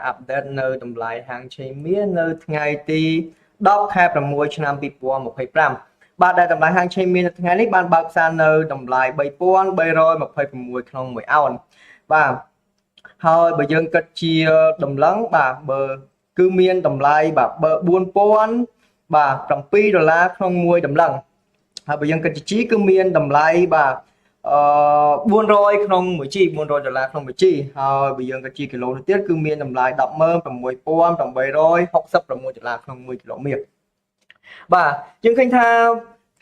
អាប់ដេតនៅតម្លៃហាងឆេមៀនៅថ្ងៃទី10ខែ6ឆ្នាំ2025បាទដែលតម្លៃហាងឆេមៀនៅថ្ងៃនេះបានបើកផ្សារនៅតម្លៃ3326ក្នុង1អោនបាទហើយបើយើងគិតជាតម្លឹងបាទបើគឺមានតម្លៃបាទ4000បាទ$7ក្នុង1តម្លឹងហើយបើយើងគិតជាជីគឺមានតម្លៃបាទ400ក្នុង1ជី$400ក្នុង1ជីហើយបើយើងគិតជាគីឡូទៅទៀតគឺមានតម្លៃ16866ក្នុង1គីឡូម៉ែត្របាទយើងឃើញថា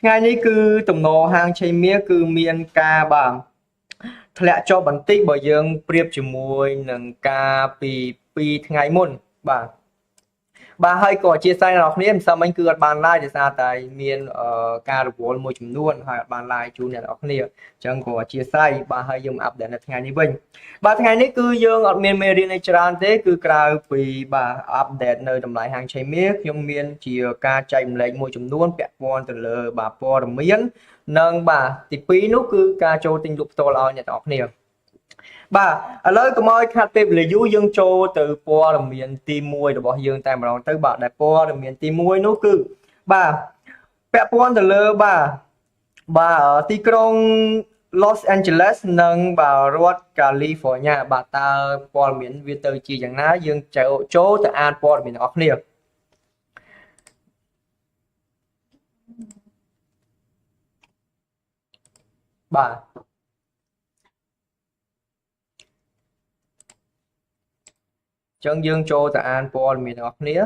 ថ្ងៃនេះគឺទំនោរហាងឆេមៀគឺមានការបាទធ្លាក់ចុះបន្តិចបើយើងប្រៀបជាមួយនឹងការពី2ថ្ងៃមុនបាទហើយក៏អធិស្ឋានដល់អ្នកគ្នាមិនសមមិញគឺអត់បានឡាយដោយសារតែមានការរវល់មួយចំនួនហើយអត់បានឡាយជូនអ្នកនរគ្នាអញ្ចឹងក៏អធិស្ឋានបាទហើយយើងអាប់ដេតនៅថ្ងៃនេះវិញបាទថ្ងៃនេះគឺយើងអត់មានមេរៀនឯច្រើនទេគឺក្រៅពីបាទអាប់ដេតនៅតម្លៃហាងឆេមៀខ្ញុំមានជាការចែកម្លែកមួយចំនួនពាក់ព័ន្ធទៅលើបាទព័ត៌មាននិងបាទទី2នោះគឺការចូលទិញលក់ផ្ទាល់ឲ្យអ្នកនរគ្នាបាទឥឡូវកុំឲ្យខាត់ពេលវេលាយូរយើងចូលទៅព័ត៌មានទី1របស់យើងតែម្ដងទៅបាទដែលព័ត៌មានទី1នោះគឺបាទពាក់ព័ន្ធទៅលើបាទទីក្រុង Los Angeles និងបាទរដ្ឋ California បាទតើព័ត៌មានវាទៅជាយ៉ាងណាយើងចូលទៅអានព័ត៌មានរបស់គ្នាបាទចឹងយើងចូលទៅអានព័ត៌មានរបស់គ្នា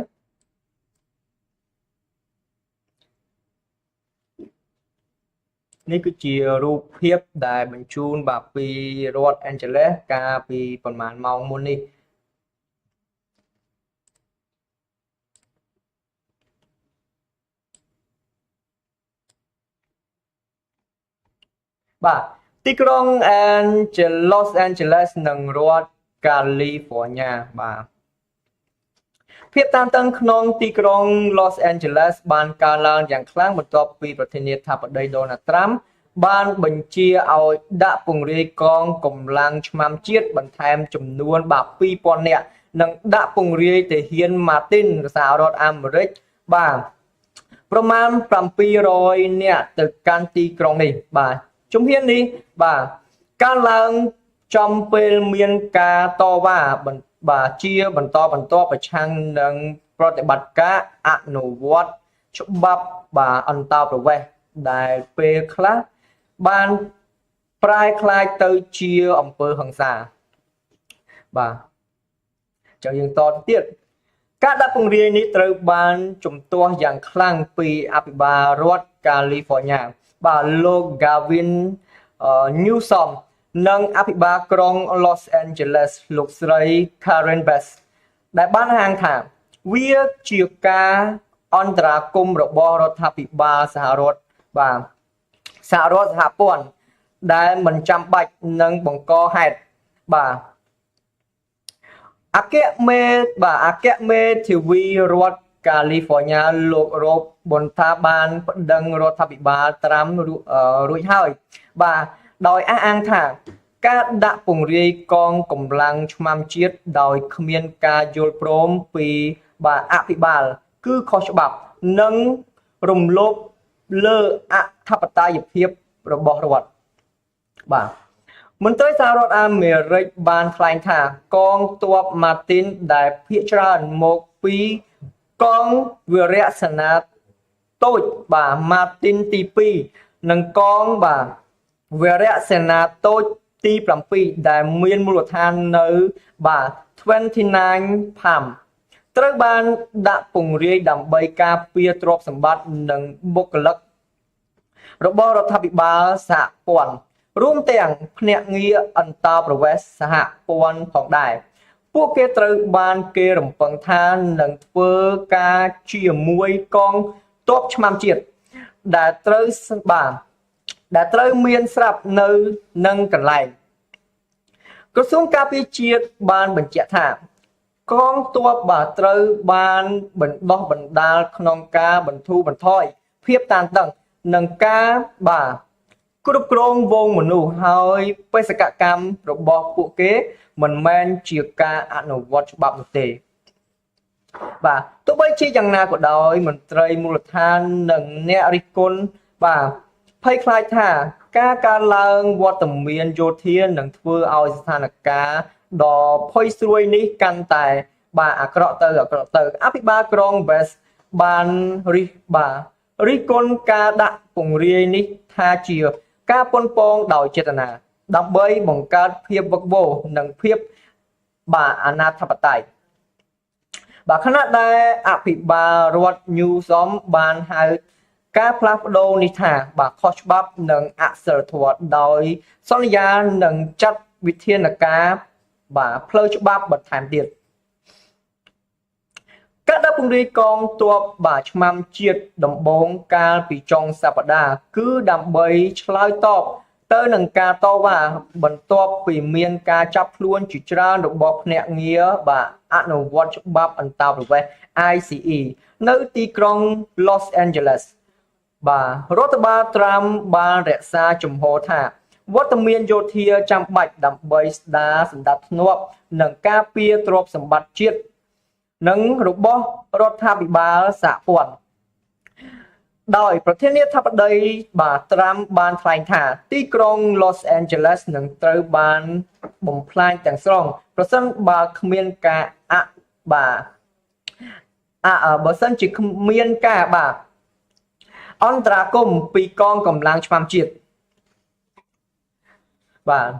នេះគឺជារូបភាពដែលបញ្ជូនបាទពីរដ្ឋ Angeles កាលពីប្រហែលម៉ោងមុននេះបាទទីក្រុង Los Angeles និងរដ្ឋ California បាទភាពតានតឹងក្នុងទីក្រុង Los Angeles បានកើនឡើងយ៉ាងខ្លាំងបន្ទាប់ពីប្រធានាធិបតី Donald Trump បានបញ្ជាឲ្យដាក់ពង្រាយកងកម្លាំងឆ្មាំជាតិបន្ថែមចំនួនបាទ2000នាក់និងដាក់ពង្រាយទាហាន Martin សហរដ្ឋអាមេរិកបាទប្រមាណ700នាក់ទៅកាន់ទីក្រុងនេះបាទជំហាននេះបាទកើនឡើងចំពេលមានការតវ៉ាបាទជាបន្តបន្ទាប់ប្រឆាំងនឹងប្រតិបត្តិការអនុវត្តច្បាប់បាទអន្តោប្រវេសន៍ដែលពេលខ្លះបានប្រែក្លាយទៅជាអំពើហិង្សាបាទចឹងយើងតទៅទៀតការដាក់ពង្រាយនេះត្រូវបានជំទាស់យ៉ាងខ្លាំងពីអភិបាលរដ្ឋ California បាទលោក Gavin Newsom និងអភិបាលក្រុង Los Angeles លោកស្រី Karen Bass ដែលបានហាងថាវាជាការអន្តរាគមន៍របស់រដ្ឋាភិបាលសហរដ្ឋបាទសហព័ន្ធដែលមិនចាំបាច់នឹងបង្កហេតុបាទអគ្គមេធាវីរដ្ឋ California លោករ៉ូបប៊ុនថាបានប្តឹងរដ្ឋាភិបាលត្រាំរួចហើយបាទដោយអះអាងថាការដាក់ពង្រាយកងកម្លាំងឆ្មាំជាតិដោយគ្មានការយល់ព្រមពីបាទអភិបាលគឺខុសច្បាប់និងរំលោភលើអធិបតេយ្យភាពរបស់រដ្ឋបាទមន្ត្រីសហរដ្ឋអាមេរិកបានថ្លែងថាកងទ័ព Martin ដែលភាគច្រើនមកពីកងវីរៈសេនាតូចបាទ Martin ទី2និងកងបាទវីរៈសេនាតូចទី7ដែលមានមូលដ្ឋាននៅបាទ29 Palm ត្រូវបានដាក់ពង្រាយដើម្បីការពារទ្រព្យសម្បត្តិនិងបុគ្គលិករបស់រដ្ឋាភិបាលសហព័ន្ធរួមទាំងភ្នាក់ងារអន្តោប្រវេសន៍សហព័ន្ធផងដែរពួកគេត្រូវបានគេរំពឹងថានឹងធ្វើការជាមួយកងទ័ពឆ្មាំជាតិដែលត្រូវមានស្រាប់នៅនឹងកន្លែងក្រសួងការពារជាតិបានបញ្ជាក់ថាកងទ័ពបាទត្រូវបានបណ្ដុះបណ្ដាលក្នុងការបន្ធូរបន្ថយភាពតានតឹងនិងការបាទគ្រប់គ្រងវងមនុស្សហើយបេសកកម្មរបស់ពួកគេ មិនមែនជាការអនុវត្តច្បាប់នោះទេបាទទោះបីជាយ៉ាងណាក៏ដោយមន្ត្រីមូលដ្ឋាននិងអ្នករិះគន់បាទភ័យខ្លាចថាការកើនឡើងវត្តមានយោធានឹងធ្វើឲ្យស្ថានភាពដ៏ផុយស្រួយនេះកាន់តែបាទអាក្រក់ទៅអភិបាលក្រុង West បានរិះគន់ការដាក់ពង្រាយនេះថាជាការប៉ុនប៉ងដោយចេតនាដើម្បីបង្កើតភាពវឹកវរនិងភាពបាទអនាធិបតេយ្យបាទខណៈដែលអភិបាលរដ្ឋ Newsom បានហៅការផ្លាស់ប្ដូរនេះថាបាទខុសច្បាប់និងអសិលធម៌ដោយសន្យានឹងចាត់វិធានការបាទផ្លូវច្បាប់បន្ថែមទៀតការដាក់ពង្រាយកងទ័ពបាទឆ្មាំជាតិដំបូងកាលពីចុងសប្តាហ៍គឺដើម្បីឆ្លើយតបទៅនឹងការតវ៉ាបន្ទាប់ពីមានការចាប់ខ្លួនជាច្រើនរបស់ភ្នាក់ងារបាទអនុវត្តច្បាប់អន្តោប្រវេសន៍ ICE នៅទីក្រុង Los Angeles បាទរដ្ឋបាលត្រាំបានរក្សាជំហរថាវត្តមានយោធាចាំបាច់ដើម្បីស្ដារសណ្ដាប់ធ្នាប់និងការពារទ្រព្យសម្បត្តិជាតិនិងរបស់រដ្ឋាភិបាលសហព័ន្ធដោយប្រធានាធិបតីបាទត្រាំបានថ្លែងថាទីក្រុង Los Angeles នឹងត្រូវបានបំផ្លាញទាំងស្រុងប្រសិនបើគ្មានការបើសិនជាគ្មានការបាទអន្តរាគមន៍ពីកងកម្លាំងឆ្មាំជាតិបាទ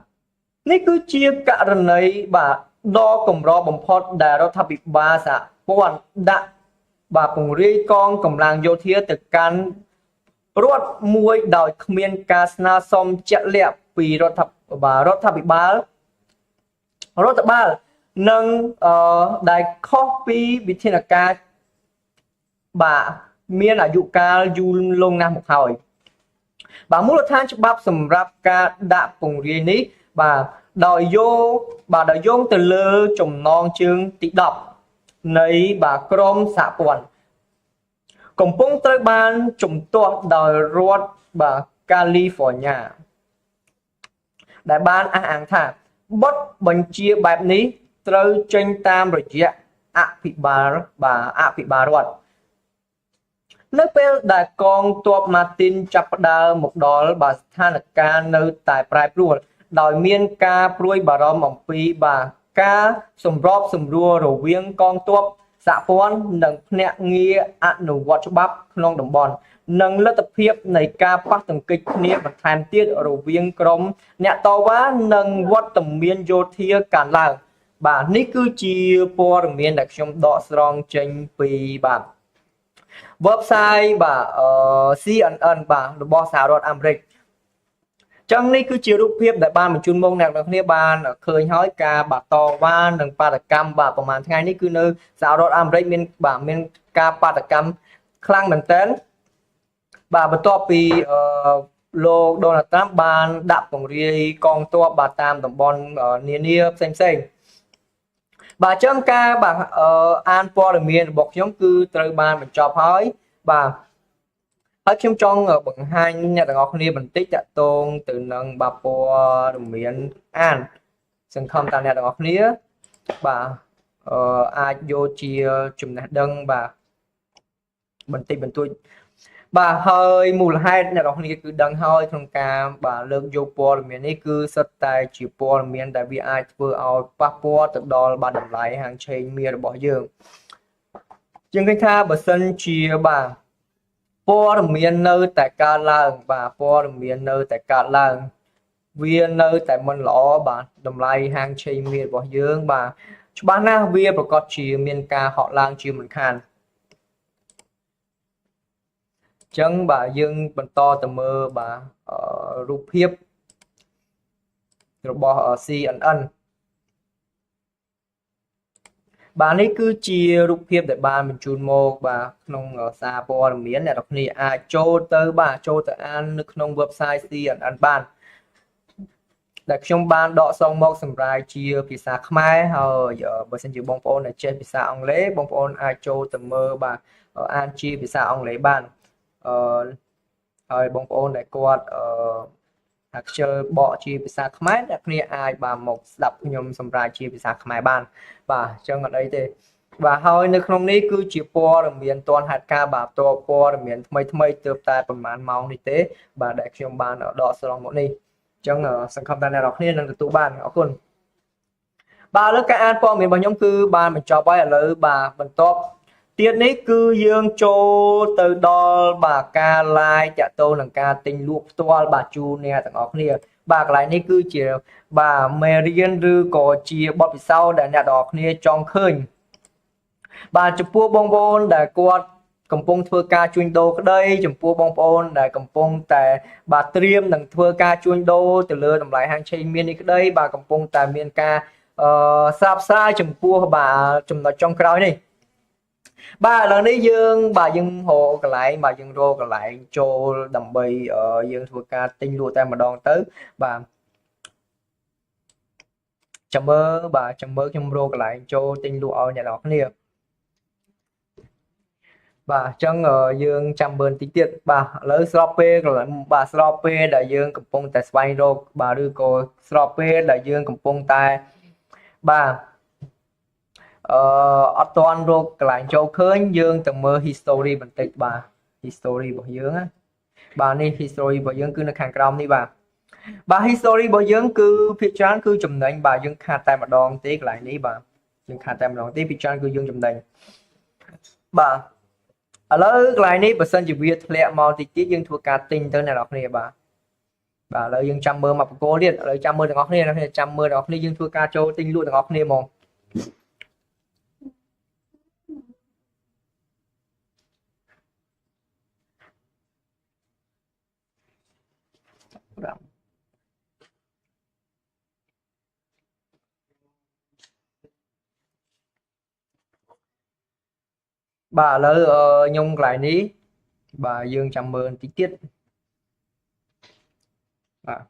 នេះគឺជាករណីបាទដ៏កម្របំផុតដែលរដ្ឋាភិបាលសហព័ន្ធដាក់បាទពង្រាយកងកម្លាំងយោធាទៅកាន់រដ្ឋមួយដោយគ្មានការស្នើសុំជាក់លាក់ពីរដ្ឋាភិបាលនិងដែលខុសពីវិធានការបាទមានអាយុកាលយូរលង់ណាស់មកហើយបាទមូលដ្ឋានច្បាប់សម្រាប់ការដាក់ពង្រាយនេះបាទដោយយោងទៅលើចំណងជើងទី10នៃបាទក្រមសហព័ន្ធកំពុងត្រូវបានជំទាស់ដោយរដ្ឋបាទកាលីហ្វ័រញ៉ាដែលបានអះអាងថាបទបញ្ជាបែបនេះត្រូវចេញតាមរយៈអភិបាលរដ្ឋនៅពេលដែលកងទ័ពម៉ាទីនចាប់ផ្ដើមមកដល់បាទស្ថានភាពនៅតែប្រែប្រួលដោយមានការព្រួយបារម្ភអំពីបាទការសម្របសម្រួលរវាងកងទ័ពសហព័ន្ធនិងភ្នាក់ងារអនុវត្តច្បាប់ក្នុងតំបន់និងលទ្ធភាពនៃការប៉ះទង្គិចគ្នាបន្ថែមទៀតរវាងក្រុមអ្នកតវ៉ានិងវត្តមានយោធាកើនឡើងបាទនេះគឺជាព័ត៌មានដែលខ្ញុំដកស្រង់ចេញពីបាទ website បាទ CNN បាទរបស់សហរដ្ឋអាមេរិកចឹងនេះគឺជារូបភាពដែលបានបញ្ជូនមកអ្នកនរគ្នាបានឃើញហើយការបាទតវ៉ានិងបាតកម្មបាទប្រហែលថ្ងៃនេះគឺនៅសហរដ្ឋអាមេរិកមានការបាតកម្មខ្លាំងមែនទែនបាទបន្ទាប់ពីលោក Donald Trump បានដាក់ពង្រាយកងទ័ពបាទតាមតំបន់នានាផ្សេងបាទចឹងការបាទអានព័ត៌មានរបស់ខ្ញុំគឺត្រូវបានបញ្ចប់ហើយបាទហើយខ្ញុំចង់បង្ហាញអ្នកទាំងអស់គ្នាបន្តិចតាក់ទងទៅនឹងបាទព័ត៌មានអានសង្ឃឹមថាអ្នកទាំងអស់គ្នាបាទអាចយកជាចំណេះដឹងបាទបន្តិចបន្តួចបាទហើយមូលហេតុអ្នកទាំងអស់គ្នាគឺដឹងហើយក្នុងការបាទលើកយកព័ត៌មាននេះគឺសុទ្ធតែជាព័ត៌មានដែលវាអាចធ្វើឲ្យប៉ះពាល់ទៅដល់បាទតម្លៃហាងឆេងមាសរបស់យើងជាងឃើញថាបើសិនជាបាទព័ត៌មាននៅតែកើតឡើងបាទព័ត៌មាននៅតែកើតឡើងវានៅតែមិនល្អបាទតម្លៃហាងឆេងមាសរបស់យើងបាទច្បាស់ណាស់វាប្រកាសជាមានការហក់ឡើងជាមិនខានចឹងបាទយើងបន្តទៅមើលបាទរូបភាពរបស់ CNN បាទនេះគឺជារូបភាពដែលបានបញ្ជូនមកបាទក្នុងសារព័ត៌មានអ្នកនរគ្នាអាចចូលទៅអាននៅក្នុង website CNN បានដែលខ្ញុំបានដកស្រង់មកសម្រាប់ជាភាសាខ្មែរហើយបើសិនជាបងប្អូនដែលចេះភាសាអង់គ្លេសបងប្អូនអាចចូលទៅមើលបាទអានជាភាសាអង់គ្លេសបានហើយបងប្អូនដែលគាត់ ថាខ្ជិលបកជាភាសាខ្មែរអ្នកគ្នាអាចបាទមកស្ដាប់ខ្ញុំសម្រាប់ជាភាសាខ្មែរបានបាទអញ្ចឹងអត់អីទេបាទហើយនៅក្នុងនេះគឺជាព័ត៌មានទាន់ហេតុការណ៍បាទតព័ត៌មានថ្មីទើបតែប្រហែលម៉ោងនេះទេបាទដែលខ្ញុំបានដកស្រង់មកនេះអញ្ចឹងសង្ឃឹមថាអ្នកនរគ្នានឹងទទួលបានអរគុណបាទឥឡូវការអានព័ត៌មានរបស់ខ្ញុំគឺបានបញ្ចប់ហើយឥឡូវបាទបន្ទាប់ទៀតនេះគឺយើងចូលទៅដល់បាទការ live តាក់ទងនឹងការទិញលក់ផ្ទាល់បាទជូនអ្នកទាំងអស់គ្នាបាទកន្លែងនេះគឺជាបាទមេរៀនឬក៏ជាបទពិសោធន៍ដែលអ្នកទាំងអស់គ្នាចង់ឃើញបាទចំពោះបងប្អូនដែលគាត់កំពុងធ្វើការជួញដូរក្តីចំពោះបងប្អូនដែលកំពុងតែបាទត្រៀមនឹងធ្វើការជួញដូរទៅលើតម្លៃហាងឆេងមាននេះក្តីបាទកំពុងតែមានការស្រាបស្រាយចំពោះបាទចំណុចចុងក្រោយនេះបាទឥឡូវនេះយើងបាទយើងរកកន្លែងបាទយើងរកកន្លែងចូលដើម្បីយើងធ្វើការទិញលក់តែម្ដងទៅបាទចាំមើលបាទចាំមើលខ្ញុំរកកន្លែងចូលទិញលក់ឲ្យអ្នកនរគ្នាបាទអញ្ចឹងយើងចាំមើលតិចទៀតបាទឥឡូវស្របពេលបាទស្របពេលដែលយើងកំពុងតែស្វែងរកបាទឬក៏ស្របពេលដែលយើងកំពុងតែបាទអត់ទាន់រកកន្លែងចូលឃើញយើងទៅមើល history បន្តិចបាទ history របស់យើងណាបាទនេះ history របស់យើងគឺនៅខាងក្រោមនេះបាទhistory របស់យើងគឺភាគច្រើនគឺចំណេញបាទយើងខាតតែម្ដងទេកន្លែងនេះបាទយើងខាតតែម្ដងទេភាគច្រើនគឺយើងចំណេញបាទឥឡូវកន្លែងនេះបើសិនជាវាធ្លាក់មកតិចទៀតយើងធ្វើការទិញទៅអ្នកនរគ្នាបាទឥឡូវយើងចាំមើលមកបកគោទៀតឥឡូវចាំមើលទាំងអស់គ្នាចាំមើលទាំងអស់គ្នាយើងធ្វើការចូលទិញលក់ទាំងអស់គ្នាហ្មងបាទឥឡូវខ្ញុំកន្លែងនេះបាទយើងចាំមើលបន្តិចទៀតបាទ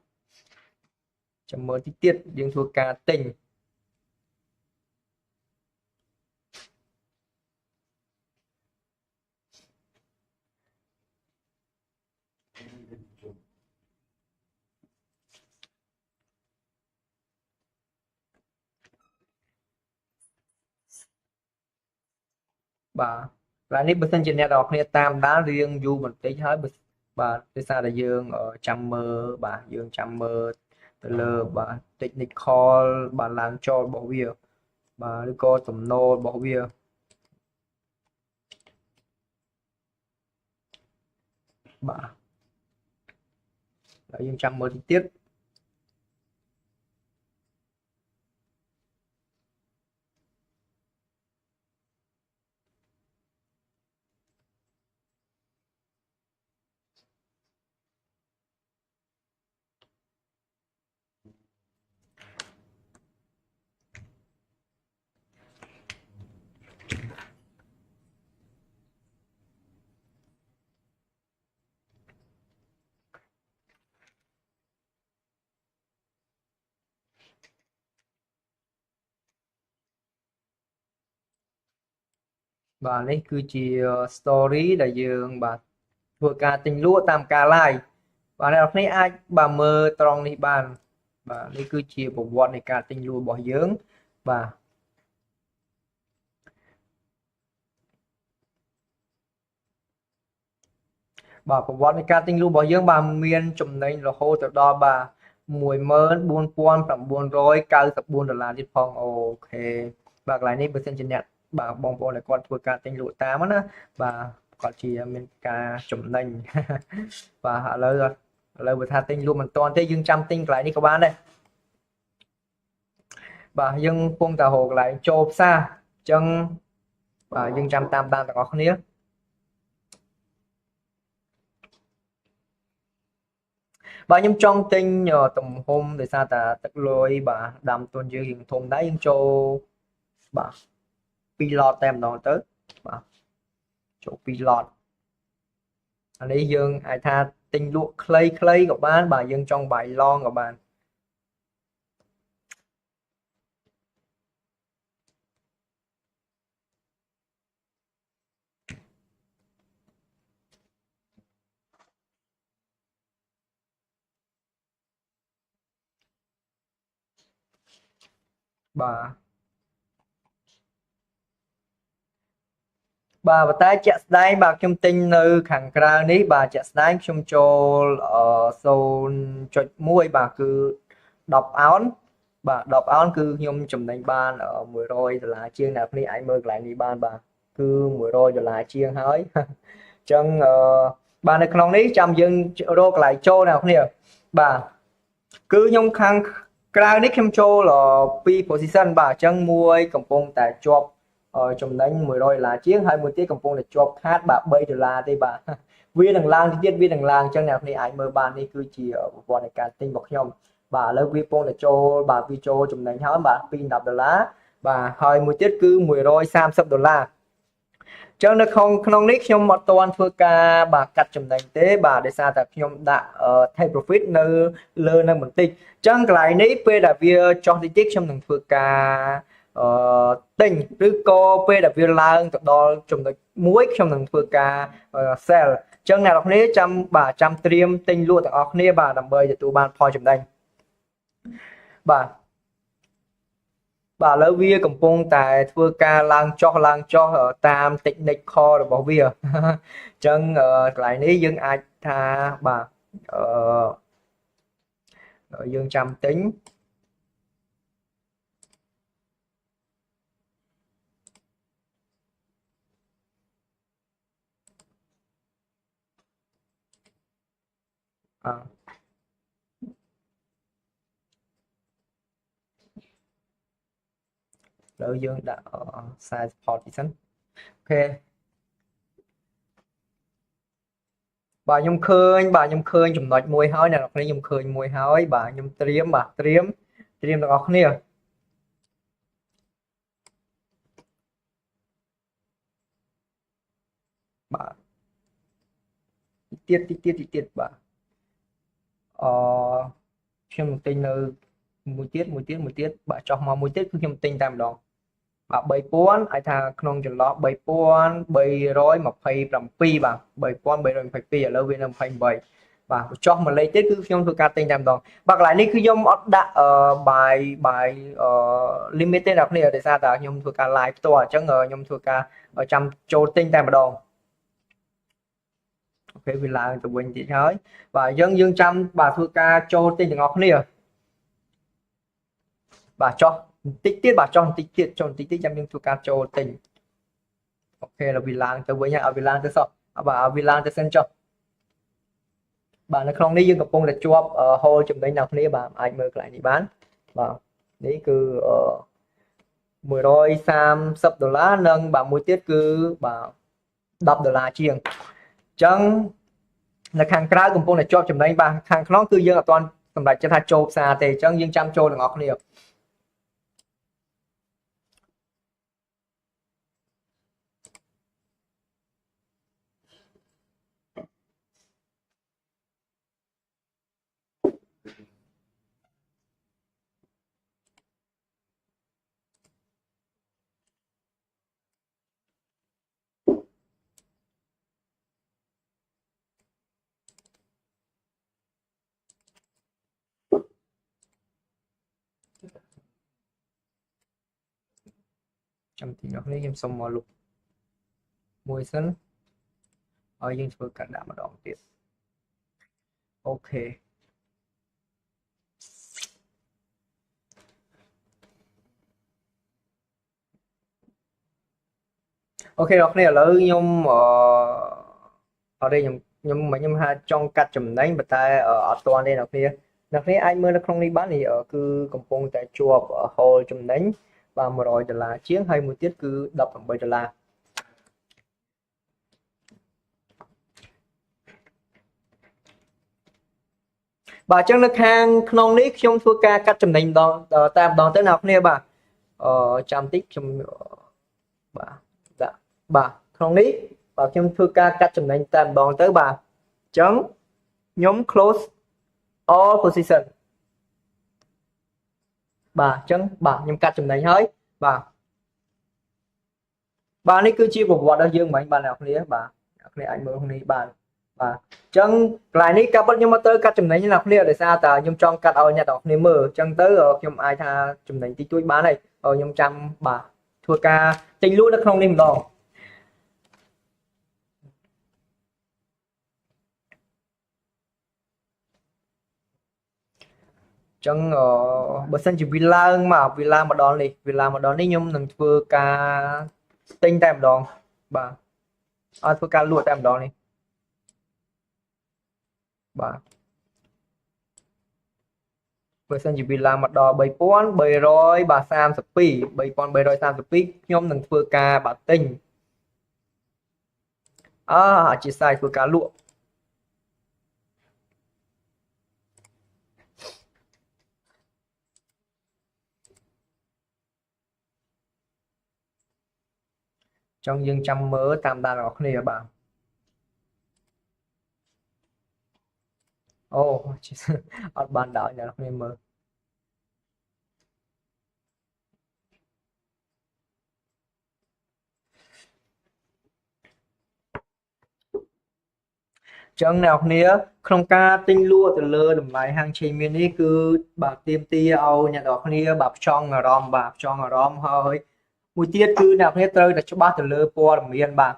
ចាំមើលតិចទៀតយើងធ្វើការទិញបាទកន្លែងនេះបើសិនជាអ្នកនរគ្នាតាមដានរៀងយូរបន្តិចហើយបាទដោយសារតែយើងចាំមើលបាទយើងចាំមើលទៅលើបាទ technical បាទឡើងចូលរបស់វាបាទឬក៏ទំនោររបស់វាបាទហើយយើងចាំមើលតិចទៀតបាទនេះគឺជា story ដែលយើងបាទធ្វើការទិញលក់តាមការ live បាទអ្នកនរគ្នាអាចបាទមើលត្រង់នេះបានបាទនេះគឺជាប្រវត្តិនៃការទិញលក់របស់យើងបាទប្រវត្តិនៃការទិញលក់របស់យើងបាទមានចំណេញរហូតទៅដល់បាទ$14,994ទៀតផងអូខេបាទកន្លែងនេះបើសិនជាអ្នកបាទបងប្អូនដែលគាត់ធ្វើការទិញលក់តាមណាបាទគាត់ជាមានការចំណេញបាទឥឡូវបើថាទិញលក់មិនតាន់ទេយើងចាំទិញកន្លែងនេះក៏បានដែរបាទយើងកំពុងតែរកកន្លែងចូលផ្សារអញ្ចឹងបាទយើងចាំតាមដានទាំងអស់គ្នាបាទខ្ញុំចង់ទិញទំហំដោយសារតែទឹកលុយបាទដាំទុនយើងរៀងធំដែរយើងចូលបាទ2ឡតតែម្ដងទៅបាទចូល2ឡតអានេះយើងអាចថាទិញលក់ខ្លីៗក៏បានបាទយើងចង់បាយឡងក៏បាន បាទបាទប៉ុន្តែជាក់ស្ដែងបាទខ្ញុំទិញនៅខាងក្រៅនេះបាទជាក់ស្ដែងខ្ញុំចូល0.1បាទគឺ10អោនបាទ10អោនគឺខ្ញុំចំណេញបាន$100ជាងអ្នកនេះអាចមើលកន្លែងនេះបានបាទគឺ$100ជាងហើយអញ្ចឹងបាទនៅក្នុងនេះចាំយើងរកកន្លែងចូលអ្នកនេះបាទគឺខ្ញុំខាងក្រៅនេះខ្ញុំចូល2 position បាទអញ្ចឹងមួយកំពុងតែជាប់ចំណេញ$100ជាងហើយមួយទៀតកំពុងតែជាប់ខាតបាទ$3ទេបាទវានឹងឡើងទៀតវានឹងឡើងអញ្ចឹងអ្នកនេះអាចមើលបាននេះគឺជាប្រព័ន្ធនៃការទិញរបស់ខ្ញុំបាទឥឡូវវាកំពុងតែចូលបាទវាចូលចំណេញហើយបាទពី$10បាទហើយមួយទៀតគឺ$130ចឹងនៅក្នុងនេះខ្ញុំអត់ទាន់ធ្វើការបាទកាត់ចំណេញទេបាទដោយសារតែខ្ញុំដាក់ take profit នៅលើនឹងបន្តិចចឹងកន្លែងនេះពេលដែលវាចុះតិចខ្ញុំនឹងធ្វើការទិញឬក៏ពេលដែលវាឡើងទៅដល់ចំណុចមួយខ្ញុំនឹងធ្វើការ sell ចឹងអ្នកនរគ្នាចាំត្រៀមទិញលក់ទាំងអស់គ្នាបាទដើម្បីទទួលបានផលចំណេញបាទបាទឥឡូវវាកំពុងតែធ្វើការឡើងចុះតាម technique call របស់វាអញ្ចឹងកន្លែងនេះយើងអាចថាបាទយើងចាំទិញឥឡូវយើងដាក់size support ទីសិនអូខេបាទខ្ញុំឃើញចំណុចមួយហើយអ្នកនរគ្នាខ្ញុំឃើញមួយហើយបាទខ្ញុំត្រៀមទាំងអស់គ្នាបាទទៀតបាទខ្ញុំទិញនៅមួយទៀតបាទចោះមកមួយទៀតគឺខ្ញុំទិញតែម្ដងបាទ3000អាចថាក្នុងចន្លោះ3327បាទ3322ឥឡូវវានៅ28បាទចោះមួយលេខទៀតគឺខ្ញុំធ្វើការទិញតែម្ដងបាទកន្លែងនេះគឺខ្ញុំអត់ដាក់បាយlimit ទេអ្នកនរដោយសារតែខ្ញុំធ្វើការ live ផ្ទាល់អញ្ចឹងខ្ញុំធ្វើការចាំចូលទិញតែម្ដងអូខេវាឡើងទៅវិញទៀតហើយបាទយើងចាំបាទធ្វើការចូលទិញទាំងអស់គ្នាបាទចោះបន្តិចទៀតចាំយើងធ្វើការចូលទិញអូខេដល់វាឡើងទៅវិញហើយឲ្យវាឡើងទៅសោះបាទឲ្យវាឡើងទៅសិនចុះបាទនៅក្នុងនេះយើងកំពុងតែជាប់ hold ចំណេញអ្នកគ្នាបាទអាចមើលកន្លែងនេះបានបាទនេះគឺ$130និងបាទមួយទៀតគឺបាទ$10ជាងអញ្ចឹងនៅខាងក្រៅកំពុងតែជាប់ចំណេញបាទខាងក្នុងគឺយើងអត់ទាន់សម្រេចចិត្តថាចូលផ្សារទេអញ្ចឹងយើងចាំចូលទាំងអស់គ្នាចាំទីនោះនេះខ្ញុំសុំមកលុបមួយសិនឲ្យយើងធ្វើកាត់ដាក់ម្ដងទៀតអូខេអូខេអ្នកគ្នាឥឡូវខ្ញុំអត់ទេខ្ញុំហាចង់កាត់ចំណេញប៉ុន្តែអត់ទាន់ទេអ្នកគ្នាអាចមើលនៅក្នុងនេះបាននេះគឺកំពុងតែជាប់ hold ចំណេញបាទ$100ជាងហើយមួយទៀតគឺ$18បាទអញ្ចឹងនៅខាងក្នុងនេះខ្ញុំធ្វើការកាត់ចំណេញតែម្ដងទៅអ្នកគ្នាបាទចាំតិចខ្ញុំបាទដាក់បាទក្នុងនេះបាទខ្ញុំធ្វើការកាត់ចំណេញតែម្ដងទៅបាទអញ្ចឹងខ្ញុំ close all position បាទអញ្ចឹងបាទខ្ញុំកាត់ចំណេញហើយបាទនេះគឺជាប្រវត្តិរបស់យើងមិញបាទអ្នកគ្នាបាទអ្នកគ្នាអាចមើលក្នុងនេះបាន បាទអញ្ចឹងកន្លែងនេះកាប់ខ្ញុំមកទៅកាត់ចំណេញអ្នកគ្នាដោយសារតែខ្ញុំចង់កាត់ឲ្យអ្នកនរគ្នាមើលអញ្ចឹងទៅខ្ញុំអាចថាចំណេញតិចតួចបានហើយខ្ញុំចាំបាទធ្វើការទិញលក់នៅក្នុងនេះម្ដងចឹងបើសិនជាវាឡើងមកវាឡើងមកដល់នេះខ្ញុំនឹងធ្វើការទិញតែម្ដងបាទអត់ធ្វើការលក់តែម្ដងនេះបាទបើសិនជាវាឡើងមកដល់3332បាទ3332ខ្ញុំនឹងធ្វើការបាទទិញអធិស្ឋានធ្វើការលក់ចង់យើងចាំមើលតាមដានរបស់គ្នាបាទអូអត់បានដល់អ្នកគ្នាមើលចឹងអ្នកគ្នាក្នុងការទិញលក់ទៅលើតម្លៃហាងឆេងមាននេះគឺបាទទៀមទាឲ្យអ្នកនរគ្នាបាទផ្ចង់អារម្មណ៍បាទផ្ចង់អារម្មណ៍ហើយមួយទៀតគឺអ្នកគ្នាត្រូវតែច្បាស់ទៅលើព័ត៌មានបាទ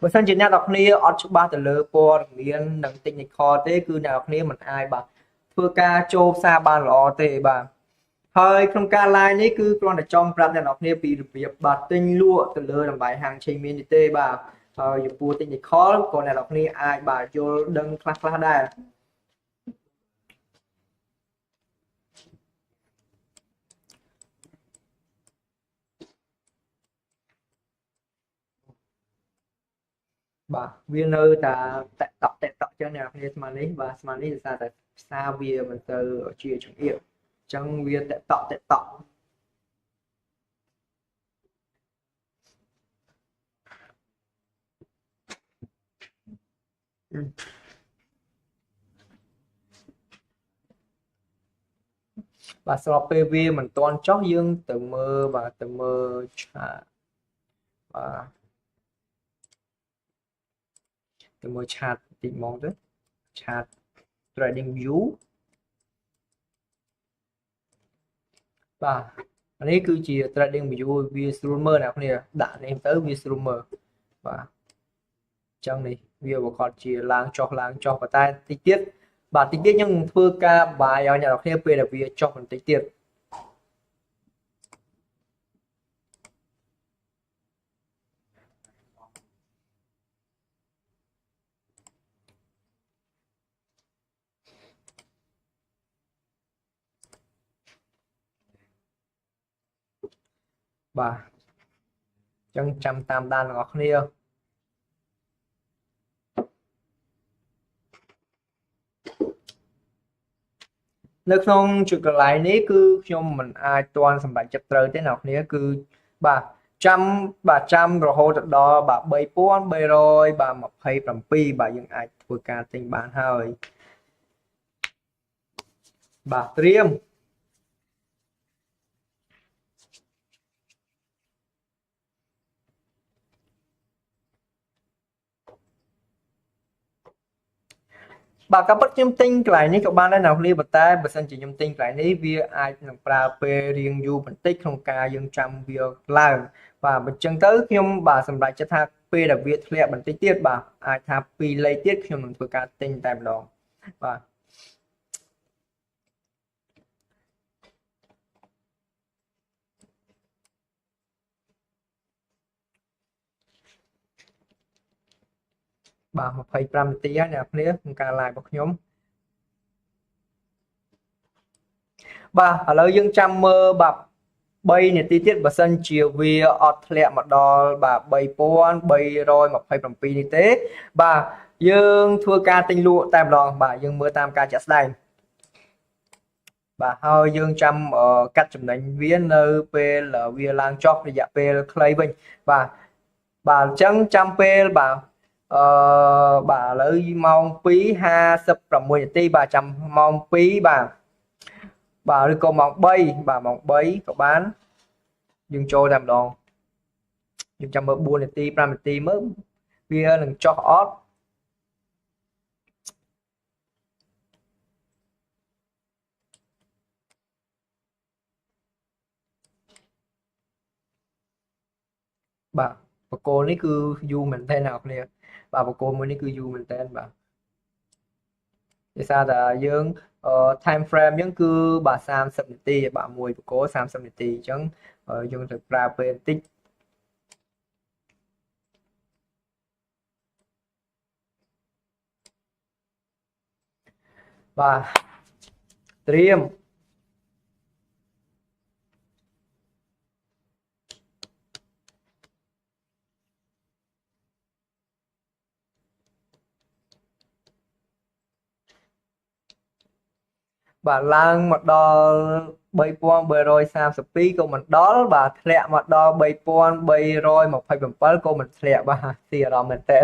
បើសិនជាអ្នកនរគ្នាអត់ច្បាស់ទៅលើព័ត៌មាននិង technical ទេគឺអ្នកនរគ្នាមិនអាចបាទធ្វើការចូលផ្សារបានល្អទេបាទហើយក្នុងការ live នេះគឺគ្រាន់តែចង់ប្រាប់អ្នកនរគ្នាពីរបៀបបាទទិញលក់ទៅលើតម្លៃហាងឆេងមាននេះទេបាទហើយចំពោះ technical ក៏អ្នកនរគ្នាអាចបាទយល់ដឹងខ្លះដែរបាទវានៅតែតក់ចឹងអ្នកនរគ្នាស្មាននេះបាទស្មាននេះដោយសារតែផ្សារវាមិនទៅជាចង្អៀតអញ្ចឹងវាតក់បាទស្របពេលវាមិនទាន់ចុះយើងទៅមើលបាទទៅមើលឆាតបាទទៅមើលឆាតតិចមកទៅឆាត trading view បាទនេះគឺជា trading view វាស្រួលមើលអ្នកគ្នាដាក់នេះទៅវាស្រួលមើលបាទអញ្ចឹងនេះវាប្រកបជាឡើងចុះប៉ុន្តែតិចទៀតបាទតិចទៀតខ្ញុំនឹងធ្វើការបាយឲ្យអ្នកនរគ្នាពេលដែលវាចុះបន្តិចទៀតបាទអញ្ចឹងចាំតាមដានអ្នកនរគ្នានៅក្នុងជួរកន្លែងនេះគឺខ្ញុំមិនអាចទាន់សម្រេចចិត្តត្រូវទេអ្នកគ្នាគឺបាទចាំរហូតដល់បាទ3327បាទយើងអាចធ្វើការទិញបានហើយបាទត្រៀមបាទក៏ពិតខ្ញុំទិញកន្លែងនេះក៏បានដែរអ្នកនាងប៉ុន្តែបើសិនជាខ្ញុំទិញកន្លែងនេះវាអាចនឹងប្រើពេលរៀងយូរបន្តិចក្នុងការយើងចាំវាឡើងបាទអញ្ចឹងទៅខ្ញុំបាទសម្រាប់ចិត្តថាពេលដែលវាធ្លាក់បន្តិចទៀតបាទអាចថា2លេខទៀតខ្ញុំនឹងធ្វើការទិញតែម្ដងបាទបាទ25នាទីហើយអ្នកនាងក្នុងការ live របស់ខ្ញុំបាទឥឡូវយើងចាំមើលបាទ3នាទីទៀតបើសិនជាវាអត់ធ្លាក់មកដល់បាទ3327នេះទេបាទយើងធ្វើការទិញលក់តែម្ដងបាទយើងមើលតាមការចាក់ស្ដែងបាទហើយយើងចាំកាត់ចំណេញវានៅពេលវាឡើងចុះរយៈពេលខ្លីវិញបាទអញ្ចឹងចាំពេលបាទបាទឥឡូវម៉ោង2:56នាទីបាទចាំម៉ោង2បាទឬក៏ម៉ោង3បាទម៉ោង3ក៏បានយើងចូលតែម្ដងយើងចាំមើល4នាទី5នាទីមើលវានឹងចុះអត់ បាទបកគោនេះគឺយូរមែនតើអ្នកគ្នាបាទបកគោមួយនេះគឺយូរមែនតើបាទដោយសារតែយើង time frame យើងគឺបាទ30នាទីបាទមួយបកគោ30នាទីអញ្ចឹងយើងត្រូវប្រើពេលបន្តិចបាទត្រៀមបាទឡើងមកដល់3332ក៏មិនដល់បាទធ្លាក់មកដល់3327ក៏មិនធ្លាក់បាទទីអារម្មណ៍មែនតើអ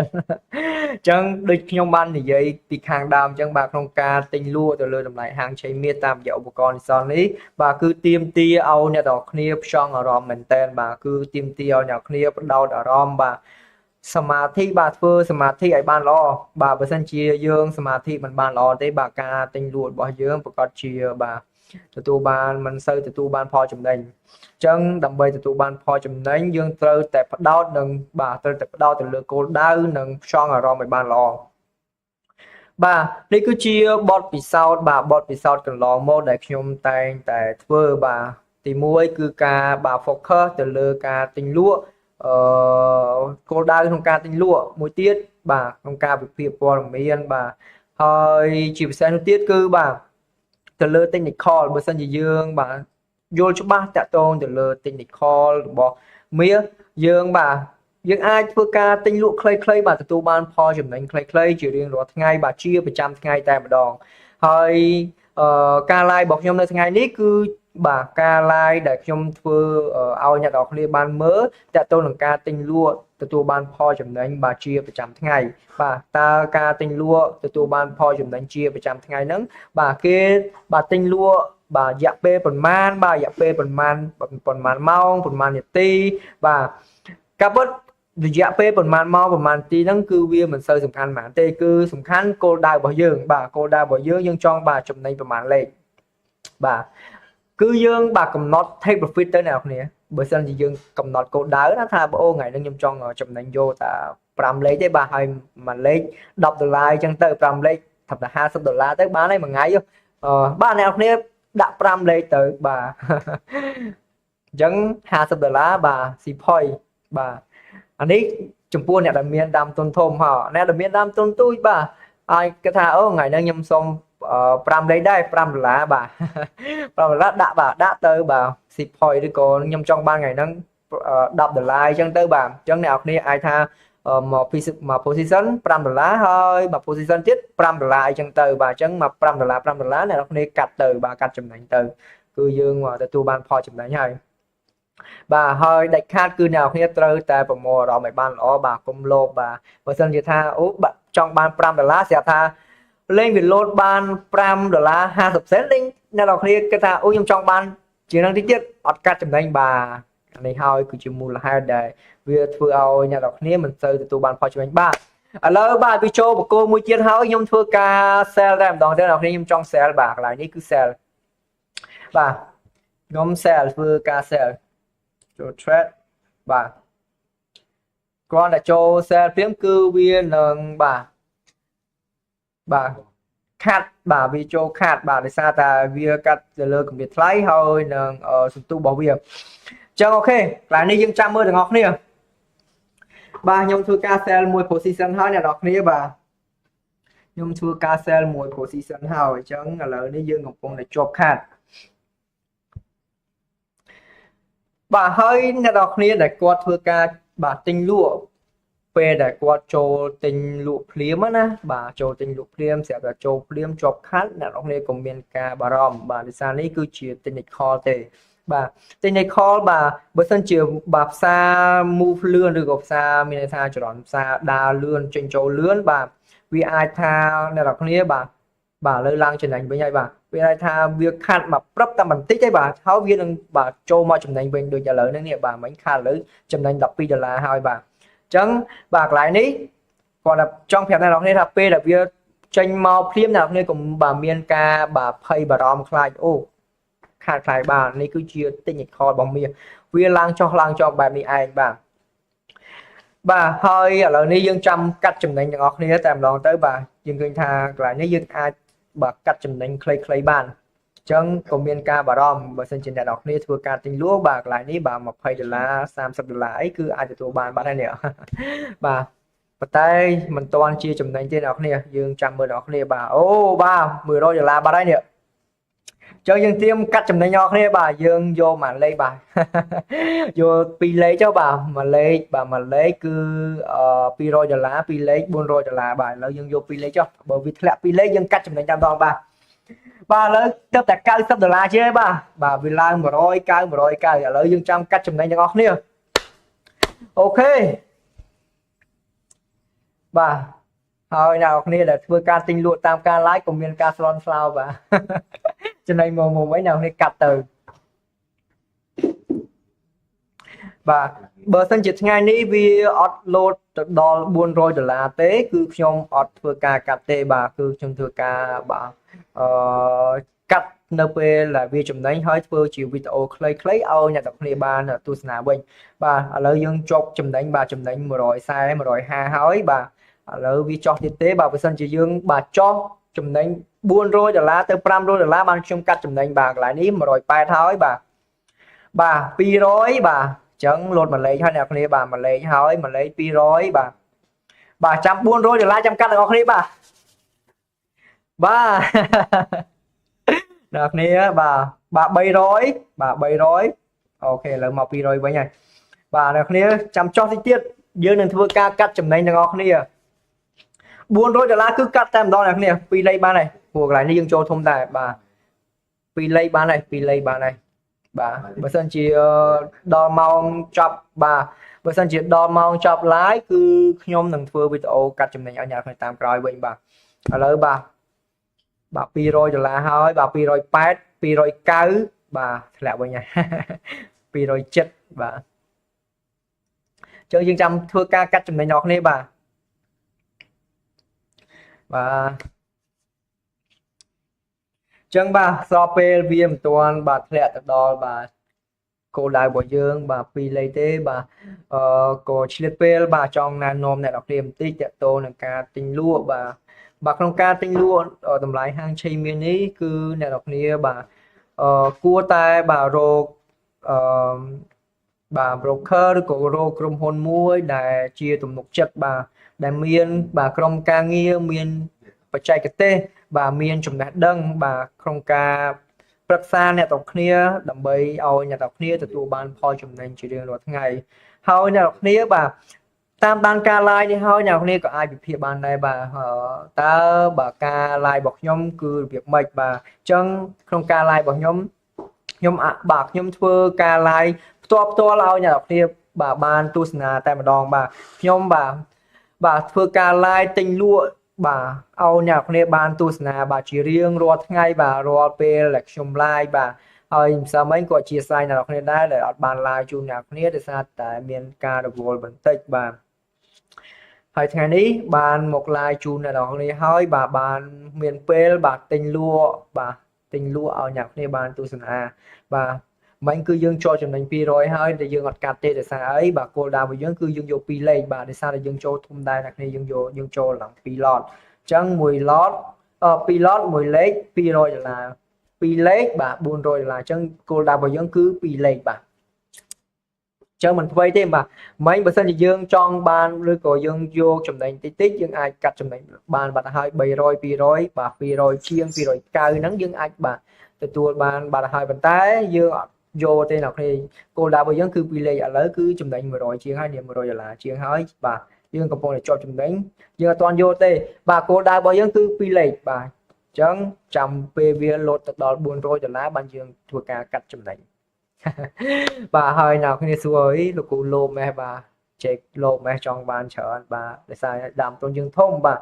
ញ្ចឹងដូចខ្ញុំបាននិយាយពីខាងដើមអញ្ចឹងបាទក្នុងការទិញលក់ទៅលើតម្លៃហាងឆេងមាសតាមរយៈឧបករណ៍ Nissan នេះបាទគឺទាមទារឲ្យអ្នកទាំងគ្នាផ្ចង់អារម្មណ៍មែនតើបាទគឺទាមទារឲ្យអ្នកគ្នាបដោតអារម្មណ៍បាទសមាធិបាទធ្វើសមាធិឲ្យបានល្អបាទបើសិនជាយើងសមាធិមិនបានល្អទេបាទការទិញលក់របស់យើងប្រកាសជាបាទទទួលបានមិនសូវទទួលបានផលចំណេញអញ្ចឹងដើម្បីទទួលបានផលចំណេញយើងត្រូវតែផ្ដោតនឹងបាទត្រូវតែផ្ដោតទៅលើគោលដៅនិងផ្ចង់អារម្មណ៍ឲ្យបានល្អបាទនេះគឺជាបទពិសោធន៍បាទបទពិសោធន៍កន្លងមកដែលខ្ញុំតែងតែធ្វើបាទទី1គឺការបាទ focus ទៅលើការទិញលក់គោលដៅក្នុងការទិញលក់មួយទៀតបាទក្នុងការវិភាគព័ត៌មានបាទហើយជាពិសេសនោះទៀតគឺបាទទៅលើ technical បើសិនជាយើងបាទយល់ច្បាស់តាក់ទងទៅលើ technical របស់មាសយើងបាទយើងអាចធ្វើការទិញលក់ខ្លីៗបាទទទួលបានផលចំណេញខ្លីៗជារៀងរាល់ថ្ងៃបាទជាប្រចាំថ្ងៃតែម្ដងហើយការ live របស់ខ្ញុំនៅថ្ងៃនេះគឺបាទការ live ដែលខ្ញុំធ្វើឲ្យអ្នកនរគ្នាបានមើលតាក់ទងនឹងការទិញលក់ទទួលបានផលចំណេញបាទជាប្រចាំថ្ងៃបាទតើការទិញលក់ទទួលបានផលចំណេញជាប្រចាំថ្ងៃហ្នឹងបាទគេបាទទិញលក់បាទរយៈពេលប្រមាណបាទរយៈពេលប្រមាណម៉ោងប្រមាណនាទីបាទកាពិតរយៈពេលប្រមាណម៉ោងប្រមាណនាទីហ្នឹងគឺវាមិនសូវសំខាន់ហ្មងទេគឺសំខាន់គោលដៅរបស់យើងបាទគោលដៅរបស់យើងចង់បាទចំណេញប្រមាណលេខបាទគឺយើងបាទកំណត់ take profit ទៅអ្នកនរគ្នាបើសិនជាយើងកំណត់គោលដៅណាថាបងអូថ្ងៃនេះខ្ញុំចង់ចំណេញយកតែ5លេខទេបាទហើយមួយលេខ$10អញ្ចឹងទៅ5លេខថាតែ$50ទៅបានហើយមួយថ្ងៃបាទអ្នកនរគ្នាដាក់5លេខទៅបាទអញ្ចឹង$50បាទស៊ីផុយបាទអានេះចំពោះអ្នកដែលមានដើមទុនធំហ៎អ្នកដែលមានដើមទុនទូចបាទហើយគេថាអូថ្ងៃនេះខ្ញុំសុំ5លេខដែរ$5បាទ$5ដាក់បាទដាក់ទៅបាទស៊ីផុយឬក៏ខ្ញុំចង់បានថ្ងៃហ្នឹង$10អញ្ចឹងទៅបាទអញ្ចឹងអ្នកនរគ្នាអាចថាមក position $5ហើយមក position ទៀត$5អញ្ចឹងទៅបាទអញ្ចឹងមក$5អ្នកនរគ្នាកាត់ទៅបាទកាត់ចំណេញទៅគឺយើងទទួលបានផលចំណេញហើយបាទហើយដាច់ខាតគឺអ្នកនរគ្នាត្រូវតែប្រមូលអារម្មណ៍ឲ្យបានល្អបាទកុំលោភបាទបើសិនជាថាអូបាទចង់បាន$5ស្រាប់ថាលេងវាលោតបាន$5 50 សេនលេងអ្នកនរគ្នាគិតថាអូខ្ញុំចង់បានជាងនឹងតិចទៀតអត់កាត់ចំណេញបាទនេះហើយគឺជាមូលហេតុដែលវាធ្វើឲ្យអ្នកនរគ្នាមិនសូវទទួលបានផលចំណេញបាទឥឡូវបាទវាចូលបកគោមួយទៀតហើយខ្ញុំធ្វើការ sell តែម្ដងទៅអ្នកនរគ្នាខ្ញុំចង់ sell បាទកន្លែងនេះគឺ sell បាទខ្ញុំ sell ធ្វើការ sell ចូល trade បាទគ្រាន់តែចូល sell ព្រាមគឺវានឹងបាទខាត់បាទវាចូលខាត់បាទដោយសារតែវាកាត់ទៅលើកម្រិតថ្លៃហើយនឹងសន្ទុះរបស់វាអញ្ចឹងអូខេកន្លែងនេះយើងចាំមើលទាំងអស់គ្នាបាទខ្ញុំធ្វើការ sell មួយ position ហើយអ្នកនរគ្នាបាទខ្ញុំធ្វើការ sell មួយ position ហើយអញ្ចឹងឥឡូវនេះយើងកំពុងតែជាប់ខាត់បាទហើយអ្នកនរគ្នាដែលគាត់ធ្វើការបាទទិញលក់ពេលដែលគាត់ចូលទិញលក់ភ្លាមណាបាទចូលទិញលក់ភ្លាមស្រាប់តែចូលភ្លាមជាប់ខាត់អ្នកនរគ្នាក៏មានការបារម្ភបាទដោយសារនេះគឺជា technical ទេបាទ technical បាទបើសិនជាបាទផ្សារ move លឿនឬក៏ផ្សារមានន័យថាចរន្តផ្សារដើរលឿនចេញចូលលឿនបាទវាអាចថាអ្នកនរគ្នាបាទលើឡើងចំណេញវិញហើយបាទវាអាចថាវាខាត់មកព្រឹបតែបន្តិចទេបាទហើយវានឹងបាទចូលមកចំណេញវិញដូចឥឡូវនេះបាទមិញខាត់ឥឡូវចំណេញ$12ហើយបាទអញ្ចឹងបាទកន្លែងនេះគាត់តែចង់ប្រាប់អ្នកនរគ្នាថាពេលដែលវាចេញមកភ្លាមអ្នកនរគ្នាកុំបាទមានការបាទភ័យបារម្ភខ្លាចអូខាតខ្លាចបាទនេះគឺជា technical របស់មាសវាឡើងចុះបែបនេះឯងបាទ បាទហើយឥឡូវនេះយើងចាំកាត់ចំណេញទាំងអស់គ្នាតែម្ដងទៅបាទយើងឃើញថាកន្លែងនេះយើងអាចបាទកាត់ចំណេញខ្លីៗបានអញ្ចឹងក៏មានការបារម្ភបើសិនជាអ្នកនរគ្នាធ្វើការទិញលក់បាទកន្លែងនេះបាទ$20 $30អីគឺអាចទទួលបានបាត់ហើយនេះបាទប៉ុន្តែមិនទាន់ជាចំណេញទេអ្នកនរគ្នាយើងចាំមើលអ្នកនរគ្នាបាទអូបាទ$100បាត់ហើយនេះចឹងយើងត្រៀមកាត់ចំណេញអ្នកគ្នាបាទយើងយកមួយលេខបាទយក2លេខចុះបាទមួយលេខបាទមួយលេខគឺ$200 2លេខ$400បាទឥឡូវយើងយក2លេខចុះបើវាធ្លាក់2លេខយើងកាត់ចំណេញតាមដងបាទបាទឥឡូវទៅតែ$90ជាបាទបាទវាឡើង190ឥឡូវយើងចាំកាត់ចំណេញទាំងអស់គ្នាអូខេបាទហើយអ្នកនរគ្នាដែលធ្វើការទិញលក់តាមការ live ក៏មានការស្លន់ស្លោបាទចំណេញមកអីអ្នកនរគ្នាកាត់ទៅបាទបើសិនជាថ្ងៃនេះវាអត់លោតទៅដល់$400ទេគឺខ្ញុំអត់ធ្វើការកាត់ទេបាទគឺខ្ញុំធ្វើការបាទកាត់នៅពេលដែលវាចំណេញហើយធ្វើជាវីដេអូខ្លីៗឲ្យអ្នកទាំងគ្នាបានទស្សនាវិញបាទឥឡូវយើងជាប់ចំណេញបាទចំណេញ140 150ហើយបាទឥឡូវវាចោះទៀតទេបាទបើសិនជាយើងបាទចោះចំណេញ$400ទៅ$500បានខ្ញុំកាត់ចំណេញបាទកន្លែងនេះ180ហើយបាទ200បាទអញ្ចឹងលោតមួយលេខហើយអ្នកគ្នាបាទមួយលេខហើយមួយលេខ200បាទចាំ$400ចាំកាត់ទាំងអស់គ្នាបាទអ្នកគ្នាបាទ300បាទ300អូខេឥឡូវមក200វិញហើយបាទអ្នកគ្នាចាំចោះតិចទៀតយើងនឹងធ្វើការកាត់ចំណេញទាំងអស់គ្នា$400គឺកាត់តែម្ដងអ្នកគ្នា2លេខបានហើយព្រោះកន្លែងនេះយើងចូលធំដែរបាទ2លេខបានហើយ2លេខបានហើយបាទបើសិនជាដល់ម៉ោងចប់បាទបើសិនជាដល់ម៉ោងចប់ live គឺខ្ញុំនឹងធ្វើវីដេអូកាត់ចំណេញឲ្យអ្នកគ្នាតាមក្រោយវិញបាទឥឡូវបាទ$200ហើយបាទ280 290បាទធ្លាក់វិញហើយ270បាទអញ្ចឹងយើងចាំធ្វើការកាត់ចំណេញអ្នកគ្នាបាទចឹងបាទស្របពេលវាមិនទាន់បាទធ្លាក់ទៅដល់បាទគោលដៅរបស់យើងបាទ2លេខទេបាទក៏ឆ្លៀតពេលបាទចង់ណែនាំអ្នកនរគ្នាបន្តិចតទៅនឹងការទិញលក់បាទក្នុងការទិញលក់តម្លៃហាងឆេមាននេះគឺអ្នកនរគ្នាបាទគួរតែបាទរកបាទ broker ឬក៏រកក្រុមហ៊ុនមួយដែលជាទំនុកចិត្តបាទដែលមានបាទក្រុមការងារមានបច្ចេកទេសបាទមានចំណេះដឹងបាទក្នុងការប្រឹក្សាអ្នកទាំងគ្នាដើម្បីឲ្យអ្នកទាំងគ្នាទទួលបានផលចំណេញជារៀងរាល់ថ្ងៃហើយអ្នកទាំងគ្នាបាទតាមដានការ live នេះហើយអ្នកទាំងគ្នាក៏អាចវិភាគបានដែរបាទតើបាទការ live របស់ខ្ញុំគឺរបៀបម៉េចបាទអញ្ចឹងក្នុងការ live របស់ខ្ញុំខ្ញុំធ្វើការ live ផ្ទាល់ឲ្យអ្នកទាំងគ្នាបាទបានទស្សនាតែម្ដងបាទខ្ញុំបាទធ្វើការ live ទិញលក់បាទឲ្យអ្នកគ្នាបានទស្សនាបាទជារៀងរាល់ថ្ងៃបាទរាល់ពេលដែលខ្ញុំ live បាទហើយម្សិលមិញក៏អធិស្ឋានអ្នកគ្នាដែរដែលអត់បាន live ជូនអ្នកគ្នាដោយសារតែមានការរវល់បន្តិចបាទហើយថ្ងៃនេះបានមក live ជូនអ្នកគ្នាហើយបាទបានមានពេលបាទទិញលក់ឲ្យអ្នកគ្នាបានទស្សនាបាទមិញគឺយើងចូលចំណេញ200ហើយតែយើងអត់កាត់ទេដោយសារអីបាទគោលដៅរបស់យើងគឺយើងយក2លេខបាទដោយសារតែយើងចូលធំដែរអ្នកគ្នាយើងចូលឡើង2ឡតអញ្ចឹង1ឡត2ឡត1លេខ$200 2លេខបាទ$400អញ្ចឹងគោលដៅរបស់យើងគឺ2លេខបាទអញ្ចឹងមិនថ្មីទេបាទមិញបើសិនជាយើងចង់បានឬក៏យើងយកចំណេញតិចយើងអាចកាត់ចំណេញបានបាត់ហើយ300 200បាទ200ជាង290ហ្នឹងយើងអាចបាទទទួលបានបាត់ហើយប៉ុន្តែយើងអត់យកទេអ្នកគ្នាគោលដៅរបស់យើងគឺ2លេខឥឡូវគឺចំណេញ100ជាងហើយ$100ជាងហើយបាទយើងកំពុងតែជាប់ចំណេញយើងអត់ទាន់យកទេបាទគោលដៅរបស់យើងគឺ2លេខបាទអញ្ចឹងចាំពេលវាលោតទៅដល់$400បានយើងធ្វើការកាត់ចំណេញបាទហើយអ្នកគ្នាសួរអីលោកគ្រូលោម៉េះបាទចេកលោម៉េះចង់បានច្រើនបាទដោយសារដើមទុនយើងធំបាទ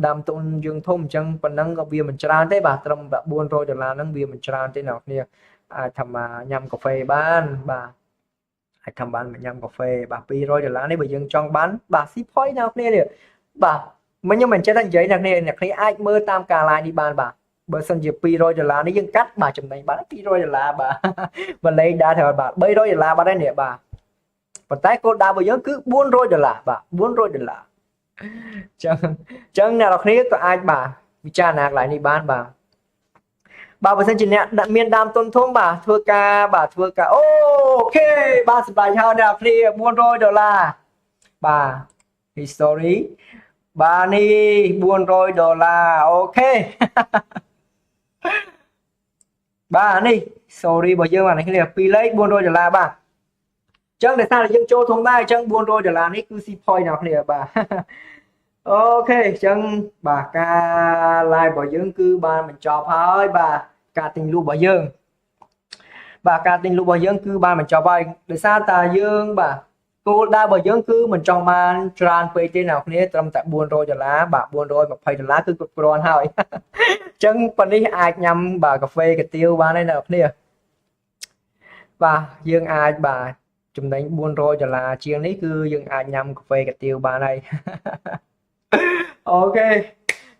ដើមទុនយើងធំអញ្ចឹងប៉ុណ្ណឹងក៏វាមិនច្រើនទេបាទត្រឹមតែ$400ហ្នឹងវាមិនច្រើនទេអ្នកគ្នាអាចថាមកញ៉ាំកាហ្វេបានបាទអាចធ្វើបានញ៉ាំកាហ្វេបាទ$200នេះបើយើងចង់បានបាទស៊ីផុយអ្នកគ្នានេះបាទមិញខ្ញុំមិនចេះតែនិយាយអ្នកគ្នាអាចមើលតាមការ live នេះបានបាទបើសិនជា$200នេះយើងកាត់បាទចំណេញបាន$200បាទមួយលេខដែរត្រូវបាទ$300បាទដែរនេះបាទ ប៉ុន្តែគោលដៅរបស់យើងគឺ$400បាទ$400ចឹងអ្នកនរគ្នាក៏អាចបាទពិចារណាកន្លែងនេះបានបាទបើសិនជាអ្នកមានដើមទុនធំបាទធ្វើការអូខេបាទសម្រាប់ហើយអ្នកនរគ្នា$400បាទ history បាទនេះ$400អូខេបាទនេះ sorry របស់យើងបាទនេះគ្នា2លេខ$400បាទចឹងដោយសារតែយើងចូលធំដែរចឹង$400នេះគឺ C point អ្នកគ្នាបាទអូខេចឹងបាទការ live របស់យើងគឺបានបញ្ចប់ហើយបាទការទិញលក់របស់យើងបាទការទិញលក់របស់យើងគឺបានបញ្ចប់ហើយដោយសារតែយើងបាទគោលដៅរបស់យើងគឺមិនចង់បានច្រើនពេកទេអ្នកគ្នាត្រឹមតែ$400បាទ$420គឺគ្រប់គ្រាន់ហើយចឹងប៉ុណ្នេះអាចញ៉ាំបាទកាហ្វេកាទៀវបានហើយអ្នកគ្នាបាទយើងអាចបាទចំណេញ$400ជាងនេះគឺយើងអាចញ៉ាំកាហ្វេកាទៀវបានហើយអូខេ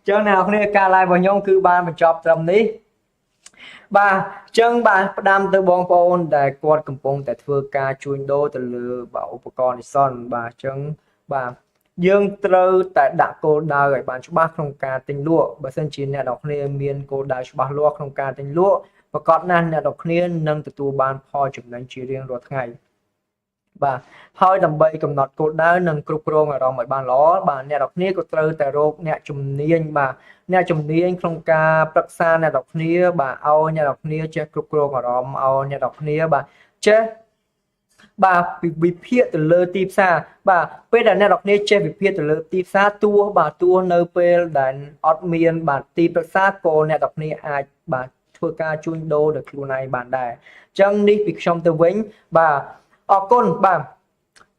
ចឹងអ្នកគ្នាការ live របស់ខ្ញុំគឺបានបញ្ចប់ត្រឹមនេះបាទចឹងបាទផ្ដាំទៅបងប្អូនដែលគាត់កំពុងតែធ្វើការជួញដូរទៅលើបាទឧបករណ៍ Nissan បាទចឹងបាទយើងត្រូវតែដាក់គោលដៅឲ្យបានច្បាស់ក្នុងការទិញលក់បើសិនជាអ្នកនរគ្នាមានគោលដៅច្បាស់លាស់ក្នុងការទិញលក់ប្រកបណាស់អ្នកនរគ្នានឹងទទួលបានផលចំណេញជារៀងរាល់ថ្ងៃបាទហើយដើម្បីកំណត់គោលដៅនិងគ្រប់គ្រងអារម្មណ៍ឲ្យបានល្អបាទអ្នកនរគ្នាក៏ត្រូវតែរកអ្នកជំនាញបាទអ្នកជំនាញក្នុងការប្រឹក្សាអ្នកនរគ្នាបាទឲ្យអ្នកនរគ្នាចេះគ្រប់គ្រងអារម្មណ៍ឲ្យអ្នកនរគ្នាបាទចេះបាទវិភាគទៅលើទីផ្សារបាទពេលដែលអ្នកនរគ្នាចេះវិភាគទៅលើទីផ្សារទោះនៅពេលដែលអត់មានបាទទីប្រឹក្សាក៏អ្នកនរគ្នាអាចបាទធ្វើការជួញដូរដោយខ្លួនឯងបានដែរអញ្ចឹងនេះពីខ្ញុំទៅវិញបាទអរគុណបាទ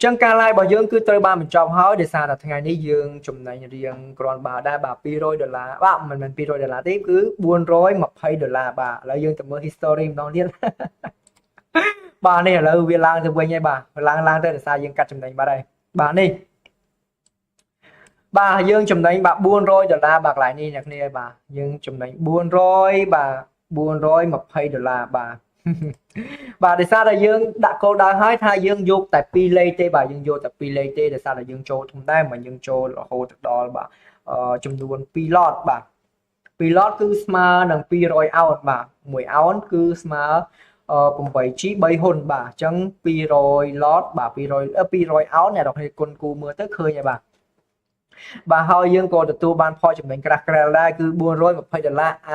ចឹងការ live របស់យើងគឺត្រូវបានបញ្ចប់ហើយដោយសារតែថ្ងៃនេះយើងចំណេញរៀងគ្រាន់បើដែរបាទ$200បាទមិនមែន$200ទេគឺ$420បាទឥឡូវយើងទៅមើល history ម្ដងទៀតបាទនេះឥឡូវវាឡើងទៅវិញហើយបាទឡើងទៅដោយសារយើងកាត់ចំណេញបាត់ហើយបាទនេះបាទយើងចំណេញបាទ$400បាទកន្លែងនេះអ្នកគ្នាបាទយើងចំណេញ400បាទ$420បាទបាទដោយសារតែយើងដាក់គោលដៅឲ្យថាយើងយកតែ2លេខទេបាទយើងយកតែ2លេខទេដោយសារតែយើងចូលធំដែរមិនយើងចូលរហូតដល់បាទចំនួន2ឡតបាទ2ឡតគឺស្មើនឹង200អោនបាទ1អោនគឺស្មើ8G 3ហ៊ុនបាទអញ្ចឹង200ឡតបាទ200អោនអ្នកនរគ្នាគុណគូមើលទៅឃើញហើយបាទហើយយើងក៏ទទួលបានផលចំណេញក្រាស់ក្រែលដែរគឺ$420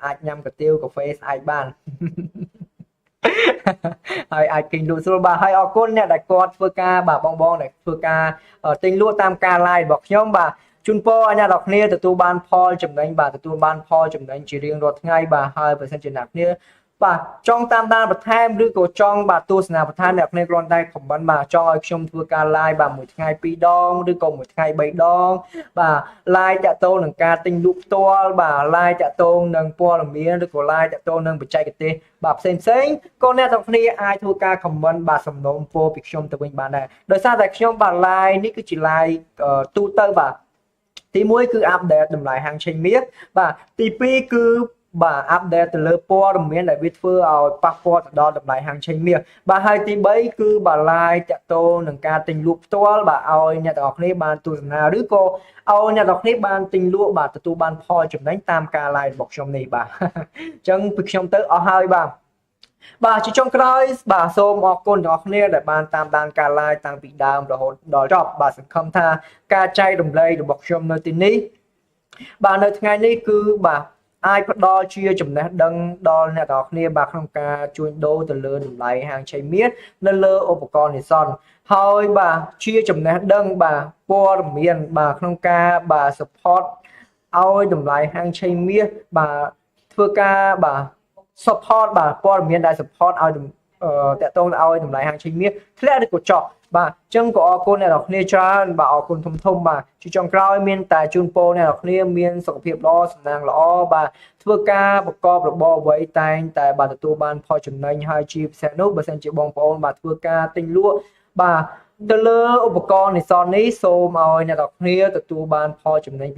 អាចញ៉ាំកាទៀវកាហ្វេស្អែកបានហើយអាចទិញលក់ស្រួលបាទហើយអរគុណអ្នកដែលគាត់ធ្វើការបាទបងដែលធ្វើការទិញលក់តាមការ live របស់ខ្ញុំបាទជូនពរឲ្យអ្នកនរគ្នាទទួលបានផលចំណេញបាទទទួលបានផលចំណេញជារៀងរាល់ថ្ងៃបាទហើយបើសិនជាអ្នកគ្នាបាទចង់តាមដានបន្ថែមឬក៏ចង់បាទទស្សនាបន្ថែមអ្នកគ្នាគ្រាន់តែ comment បាទចង់ឲ្យខ្ញុំធ្វើការ live បាទមួយថ្ងៃ2ដងឬក៏មួយថ្ងៃ3ដងបាទ live តាក់ទងនឹងការទិញលក់ផ្ទាល់បាទ live តាក់ទងនឹងព័ត៌មានឬក៏ live តាក់ទងនឹងបច្ចេកទេសបាទផ្សេងក៏អ្នកទាំងគ្នាអាចធ្វើការ comment បាទសំណូមពរពីខ្ញុំទៅវិញបានដែរដោយសារតែខ្ញុំបាទ live នេះគឺជា live ទូទៅបាទទី1គឺអាប់ដេតតម្លៃហាងឆេងមាសបាទទី2គឺបាទអាប់ដេតទៅលើព័ត៌មានដែលវាធ្វើឲ្យប៉ះពាល់ទៅដល់តម្លៃហាងឆេងមាសបាទហើយទី3គឺបាទ live តាក់ទងនឹងការទិញលក់ផ្ទាល់បាទឲ្យអ្នកទាំងអស់គ្នាបានទស្សនាឬក៏ឲ្យអ្នកទាំងអស់គ្នាបានទិញលក់បាទទទួលបានផលចំណេញតាមការ live របស់ខ្ញុំនេះបាទអញ្ចឹងពីខ្ញុំទៅអស់ហើយបាទជាចុងក្រោយបាទសូមអរគុណដល់អ្នកគ្នាដែលបានតាមដានការ live តាំងពីដើមរហូតដល់ចប់បាទសង្ឃឹមថាការចែករំលែករបស់ខ្ញុំនៅទីនេះបាទនៅថ្ងៃនេះគឺបាទអាចផ្ដល់ជាចំណេះដឹងដល់អ្នកទាំងអស់គ្នាបាទក្នុងការជួញដូរទៅលើតម្លៃហាងឆេងមាសនៅលើឧបករណ៍ Nissan ហើយបាទជាចំណេះដឹងបាទព័ត៌មានបាទក្នុងការបាទ support ឲ្យតម្លៃហាងឆេងមាសបាទធ្វើការបាទ support បាទព័ត៌មានដែល support ឲ្យតាក់ទងឲ្យតម្លៃហាងឆេងមាសធ្លាក់ឬក៏ចុះបាទអញ្ចឹងក៏អរគុណអ្នកនរគ្នាច្រើនបាទអរគុណធំបាទជាចុងក្រោយមានតែជូនពរអ្នកនរគ្នាមានសុខភាពល្អសំណាងល្អបាទធ្វើការប្រកបរបរអ្វីតែងតែបាទទទួលបានផលចំណេញហើយជាពិសេសនោះបើសិនជាបងប្អូនបាទធ្វើការទិញលក់បាទទៅលើឧបករណ៍ Nissan នេះសូមឲ្យអ្នកនរគ្នាទទួលបានផលចំណេញពី